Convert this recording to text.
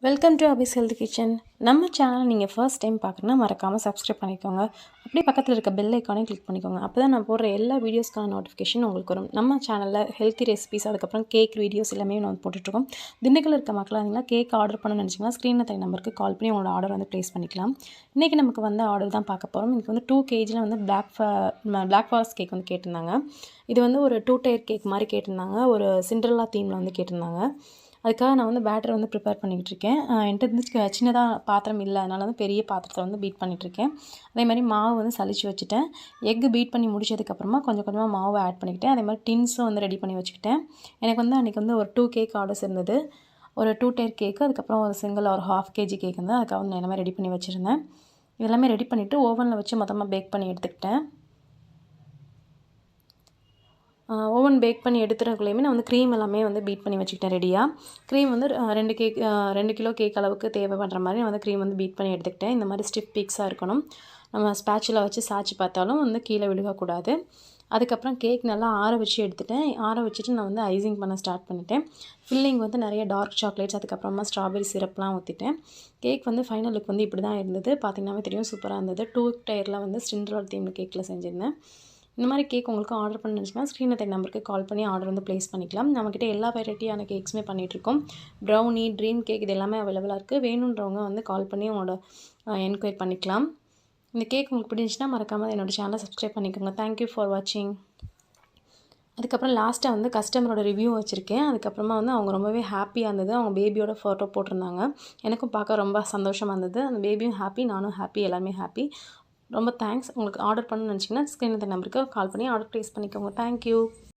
Welcome to Abbe's health kitchen. நம்ம channel நீங்கள் first time பார்க்குறேன்னா மறக்காமல் சப்ஸ்கிரைப் பண்ணிக்கோங்க. அப்படியே பக்கத்தில் இருக்க பெல் ஐக்கானே கிளிக் பண்ணிக்கோங்க. அப்போ தான் நான் போடுற எல்லா வீடியோஸ்க்கான நோட்டிஃபிகேஷன் உங்களுக்கு வரும். நம்ம சேனலில் ஹெல்த்தி ரெசிபிஸ், அதுக்கப்புறம் கேக் வீடியோஸ் எல்லாமே நான் போட்டுட்ருக்கோம். திண்டுக்கல் இருக்க மக்களாக இருந்தீங்கன்னா கேக் ஆர்டர் பண்ணணும்னு நினச்சிங்கன்னா ஸ்க்ரீனில் தெரிய நம்பருக்கு கால் பண்ணி உங்களோட ஆர்டர் வந்து ப்ளேஸ் பண்ணிக்கலாம். இன்றைக்கி நமக்கு வந்து ஆர்டர் தான் பார்க்க போகிறோம். இன்றைக்கி வந்து 2 kgல வந்து பிளாக் ஃபாரஸ்ட் கேக் வந்து கேட்டிருந்தாங்க. இது வந்து ஒரு 2 tier கேக் மாதிரி கேட்டிருந்தாங்க. ஒரு சிண்ட்ரெல்லா தீமில் வந்து கேட்டிருந்தாங்க. அதுக்காக நான் வந்து பேட்டர் வந்து ப்ரிப்பேர் பண்ணிக்கிட்டு இருக்கேன். என்கிட்ட வந்து சின்னதாக பாத்திரம் இல்லை, அதனால் வந்து பெரிய பாத்திரத்தில் வந்து பீட் பண்ணிகிட்ருக்கேன். அதே மாதிரி மாவு வந்து சலிச்சு வச்சுட்டேன். எக்கு பீட் பண்ணி முடிச்சதுக்கப்புறமா கொஞ்சம் கொஞ்சமாக மாவு ஆட் பண்ணிக்கிட்டேன். அதே மாதிரி டின்ஸும் வந்து ரெடி பண்ணி வச்சுக்கிட்டேன். எனக்கு வந்து அன்றைக்கி வந்து ஒரு 2 கேக் ஆர்டர்ஸ் இருந்தது. ஒரு 2 tier கேக்கு, அதுக்கப்புறம் ஒரு சிங்கிள் ஒரு 1/2 kg கேக் வந்து அதுக்காக வந்து எல்லாமே ரெடி பண்ணி வச்சுருந்தேன். இதெல்லாமே ரெடி பண்ணிவிட்டு ஓவனில் வச்சு மொத்தமாக பேக் பண்ணி எடுத்துக்கிட்டேன். ஓவன் பேக் பண்ணி எடுத்துறதுக்குள்ளேயுமே நான் வந்து க்ரீம் எல்லாமே வந்து பீட் பண்ணி வச்சுக்கிட்டேன் ரெடியாக. க்ரீம் வந்து 2 கிலோ கேக் அளவுக்கு தேவைப்படுற மாதிரி நான் வந்து க்ரீம் வந்து பீட் பண்ணி எடுத்துக்கிட்டேன். இந்த மாதிரி ஸ்டிஃப் பீக்ஸாக இருக்கணும். நம்ம ஸ்பேட்சுலா வச்சு சாய்ச்சி பார்த்தாலும் வந்து கீழே விழுகக்கூடாது. அதுக்கப்புறம் கேக் நல்லா ஆற வச்சு எடுத்துட்டேன். ஆற வச்சுட்டு நான் வந்து ஐசிங் பண்ண ஸ்டார்ட் பண்ணிட்டேன். ஃபில்லிங் வந்து நிறைய டார்க் சாக்லேட்ஸ், அதுக்கப்புறமா ஸ்ட்ராபெரி சிரப்லாம் ஊற்றிட்டேன். கேக் வந்து ஃபைனல் லுக் வந்து இப்படி தான் இருந்தது. பார்த்திங்கனாவே தெரியும், சூப்பராக இருந்தது. 2 டயரில் வந்து சிண்ட்ரெல்லா தீம் கேக்கில் செஞ்சுருந்தேன். இந்த மாதிரி கேக் உங்களுக்கு ஆர்டர் பண்ண நினச்சிங்கன்னா ஸ்க்ரீனில் தெரிய நம்பருக்கு கால் பண்ணி ஆர்டர் வந்து ப்ளேஸ் பண்ணிக்கலாம். நம்மக்கிட்ட எல்லா வெரைட்டியான கேக்ஸுமே பண்ணிகிட்ருக்கோம். ப்ரௌனி, ட்ரீம் கேக் இது எல்லாமே அவைலபிளாக இருக்குது. வேணுன்றவங்க வந்து கால் பண்ணி உங்களோட என்கொயரி பண்ணிக்கலாம். இந்த கேக் உங்களுக்கு பிடிச்சிச்சுன்னா மறக்காமல் என்னோடய சேனலை சப்ஸ்கிரைப் பண்ணிக்கோங்க. தேங்க்யூ ஃபார் வாட்சிங். அதுக்கப்புறம் லாஸ்ட்டாக வந்து கஸ்டமரோட ரிவ்யூ வச்சுருக்கேன். அதுக்கப்புறமா வந்து அவங்க ரொம்பவே ஹாப்பியாக இருந்தது. அவங்க பேபியோட ஃபோட்டோ போட்டிருந்தாங்க. எனக்கும் பார்க்க ரொம்ப சந்தோஷமாக இருந்தது. அந்த பேபியும் ஹாப்பி, நானும் ஹாப்பி, எல்லாருமே ஹாப்பி. ரொம்ப தேங்க்ஸ். உங்களுக்கு ஆர்டர் பண்ணணும்னு நினச்சிங்கன்னா ஸ்க்ரீனில் தெரிய நம்பருக்கு கால் பண்ணி ஆர்டர் ப்ளேஸ் பண்ணிக்கோங்க. தேங்க்யூ.